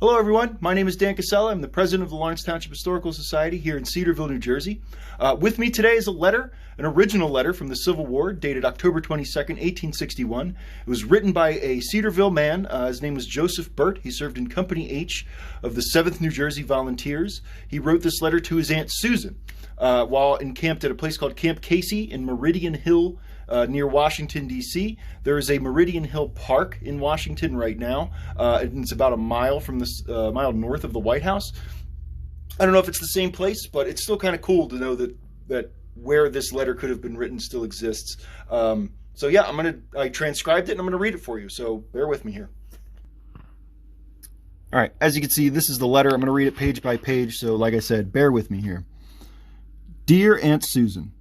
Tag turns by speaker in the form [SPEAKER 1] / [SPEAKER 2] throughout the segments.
[SPEAKER 1] Hello everyone, my name is Dan Casella. I'm the president of the Lawrence Township Historical Society here in Cedarville, New Jersey. With me today is a letter, an original letter from the Civil War dated October 22nd, 1861. It was written by a Cedarville man. His name was Joseph Burt. He served in Company H of the 7th New Jersey Volunteers. He wrote this letter to his Aunt Susan while encamped at a place called Camp Casey in Meridian Hill, near Washington, D.C. There is a Meridian Hill Park in Washington right now, and it's about a mile from mile north of the White House. I don't know if it's the same place, but it's still kind of cool to know that where this letter could have been written still exists. So yeah, I transcribed it and I'm gonna read it for you. So bear with me here. All right, as you can see, this is the letter. I'm gonna read it page by page. So like I said, bear with me here. Dear Aunt Susan,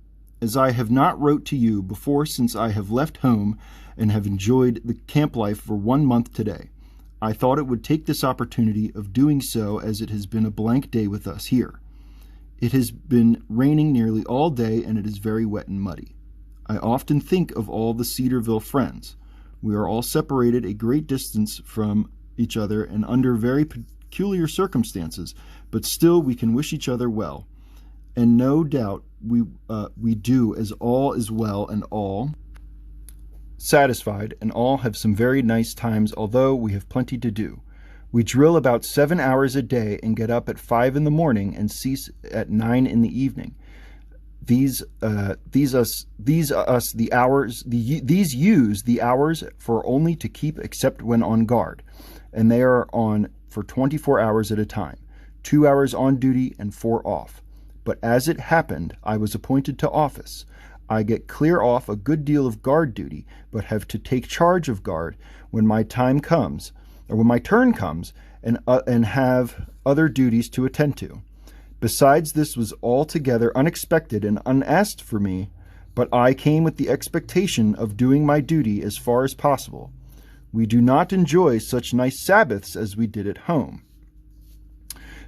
[SPEAKER 1] as I have not wrote to you before since I have left home and have enjoyed the camp life for 1 month today, I thought it would take this opportunity of doing so as it has been a blank day with us here. It has been raining nearly all day and it is very wet and muddy. I often think of all the Cedarville friends. We are all separated a great distance from each other and under very peculiar circumstances, but still we can wish each other well. And no doubt we do, as all is well and all satisfied, and all have some very nice times, although we have plenty to do. We drill about 7 hours a day and get up at 5 in the morning and cease at 9 in the evening. These use the hours for only to keep except when on guard, and they are on for 24 hours at a time, 2 hours on duty and 4 off. But as it happened, I was appointed to office. I get clear off a good deal of guard duty, but have to take charge of guard when my time comes, or when my turn comes, and have other duties to attend to. Besides, this was altogether unexpected and unasked for me, but I came with the expectation of doing my duty as far as possible. We do not enjoy such nice Sabbaths as we did at home.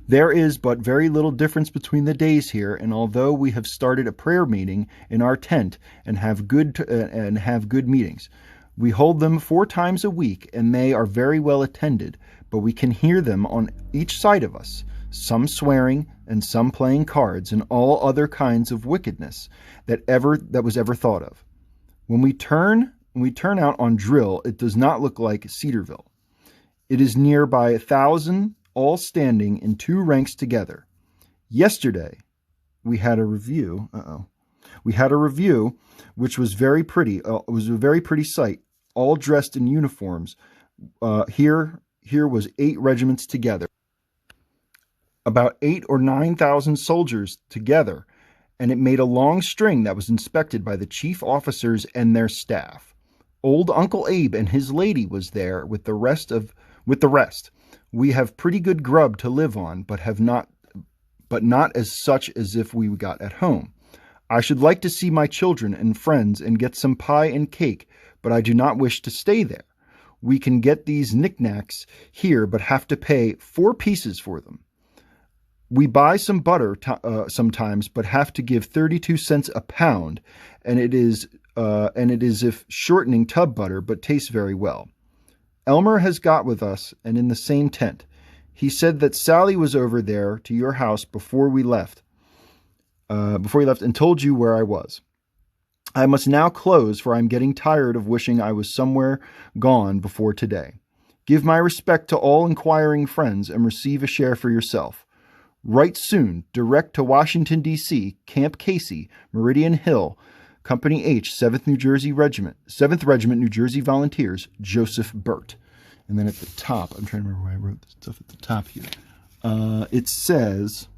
[SPEAKER 1] There is but very little difference between the days here, and although we have started a prayer meeting in our tent and have good meetings, we hold them 4 times a week, and they are very well attended, but we can hear them on each side of us, some swearing and some playing cards and all other kinds of wickedness that was ever thought of. When we turn out on drill, it does not look like Cedarville. It is near by 1,000. All standing in 2 ranks together. Yesterday, we had a review. Which was very pretty. It was a very pretty sight. All dressed in uniforms. Here was 8 regiments together. About 8,000 or 9,000 soldiers together, and it made a long string that was inspected by the chief officers and their staff. Old Uncle Abe and his lady was there with the rest. We have pretty good grub to live on, but not as such as if we got at home. I should like to see my children and friends and get some pie and cake, but I do not wish to stay there. We can get these knickknacks here, but have to pay 4 pieces for them. We buy some butter sometimes, but have to give 32 cents a pound, and it is if shortening tub butter, but tastes very well. Elmer has got with us and in the same tent. He said that Sally was over there to your house before he left and told you where I was. I must now close, for I'm getting tired of wishing I was somewhere gone before today. Give my respect to all inquiring friends and receive a share for yourself. Write soon, direct to Washington, D.C., Camp Casey, Meridian Hill, Company H, 7th Regiment, New Jersey Volunteers, Joseph Burt. And then at the top, I'm trying to remember why I wrote this stuff at the top here. It says,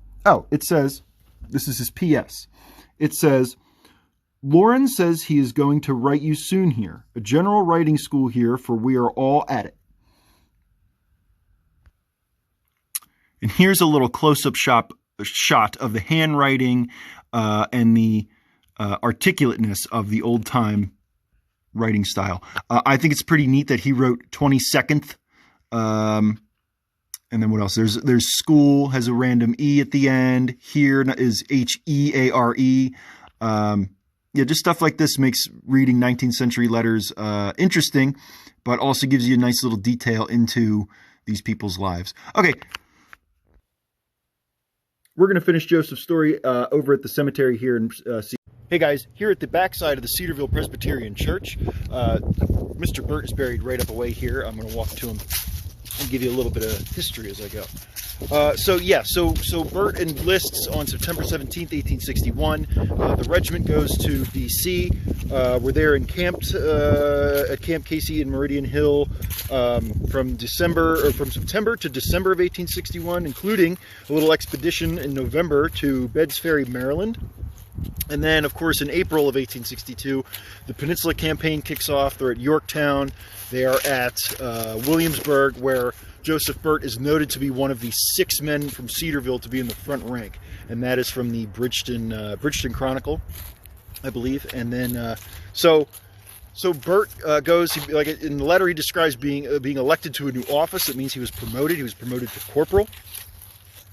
[SPEAKER 1] this is his P.S. It says, Lauren says he is going to write you soon here. A general writing school here, for we are all at it. And here's a little close-up shot of the handwriting and the articulateness of the old-time writing style. I think it's pretty neat that he wrote 22nd. And then what else? There's school, has a random E at the end. Here is H-E-A-R-E. Yeah, just stuff like this makes reading 19th century letters interesting, but also gives you a nice little detail into these people's lives. Okay. We're going to finish Joseph's story over at the cemetery here in Hey guys, here at the backside of the Cedarville Presbyterian Church. Mr. Burt is buried right up away here. I'm going to walk to him and give you a little bit of history as I go. So Burt enlists on September 17th, 1861. The regiment goes to D.C. We're there encamped at Camp Casey in Meridian Hill from September to December of 1861, including a little expedition in November to Bedd's Ferry, Maryland. And then, of course, in April of 1862, the Peninsula Campaign kicks off. They're at Yorktown. They are at Williamsburg, where Joseph Burt is noted to be one of the 6 men from Cedarville to be in the front rank. And that is from the Bridgeton Chronicle, I believe. And then, so Burt goes, like in the letter, he describes being elected to a new office. It means he was promoted. He was promoted to corporal.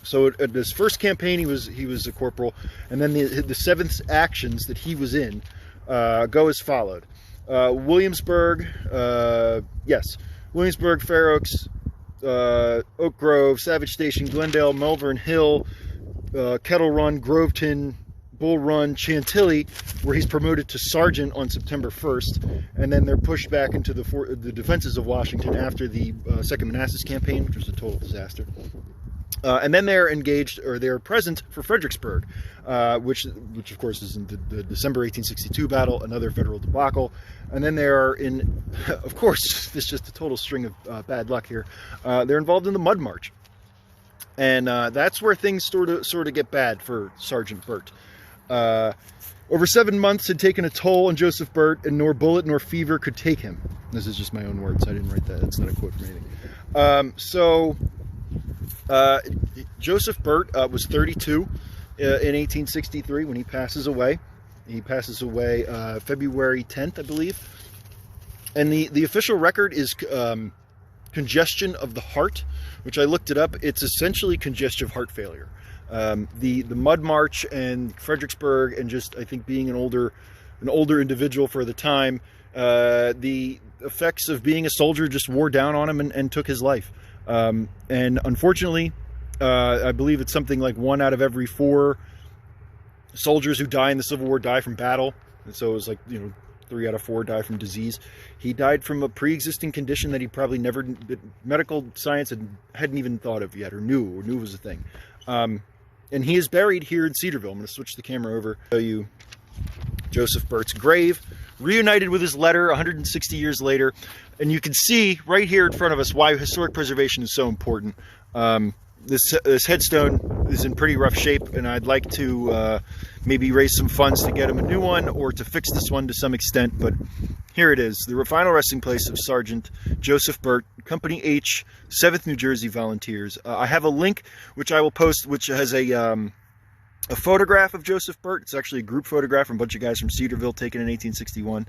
[SPEAKER 1] So at his first campaign, he was a corporal, and then the 7th actions that he was in go as followed: Williamsburg, Fair Oaks, Oak Grove, Savage Station, Glendale, Melbourne Hill, Kettle Run, Groveton, Bull Run, Chantilly, where he's promoted to sergeant on September 1st, and then they're pushed back into the defenses of Washington after the Second Manassas Campaign, which was a total disaster. And then they're engaged, or they're present for Fredericksburg, which of course is in the December 1862 battle, another federal debacle. And then they are in, of course, this is just a total string of bad luck here. They're involved in the Mud March, and that's where things sort of get bad for Sergeant Burt. Over 7 months had taken a toll on Joseph Burt, and nor bullet nor fever could take him. This is just my own words. I didn't write that. It's not a quote from anything. Joseph Burt was 32 in 1863 when he passes away. He passes away February 10th, I believe. And the official record is congestion of the heart, which I looked it up. It's essentially congestive heart failure. The Mud March and Fredericksburg, and just I think being an older individual for the time, the effects of being a soldier just wore down on him and took his life. And unfortunately, I believe it's something like 1 out of every 4 soldiers who die in the Civil War die from battle. And so it was like, 3 out of 4 die from disease. He died from a pre-existing condition that he probably never, medical science hadn't even thought of yet, or knew was a thing. And he is buried here in Cedarville. I'm going to switch the camera over to show you Joseph Burt's grave, reunited with his letter 160 years later. And you can see right here in front of us why historic preservation is so important. This headstone is in pretty rough shape, and I'd like to maybe raise some funds to get him a new one, or to fix this one to some extent. But here it is, the final resting place of Sergeant Joseph Burt, Company H, 7th New Jersey Volunteers. I have a link which I will post, which has a photograph of Joseph Burt. It's actually a group photograph from a bunch of guys from Cedarville taken in 1861.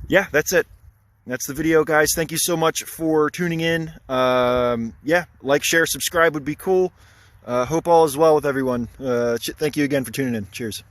[SPEAKER 1] Yeah, that's it. That's the video, guys. Thank you so much for tuning in. Yeah, like, share, subscribe would be cool. Hope all is well with everyone. Thank you again for tuning in. Cheers.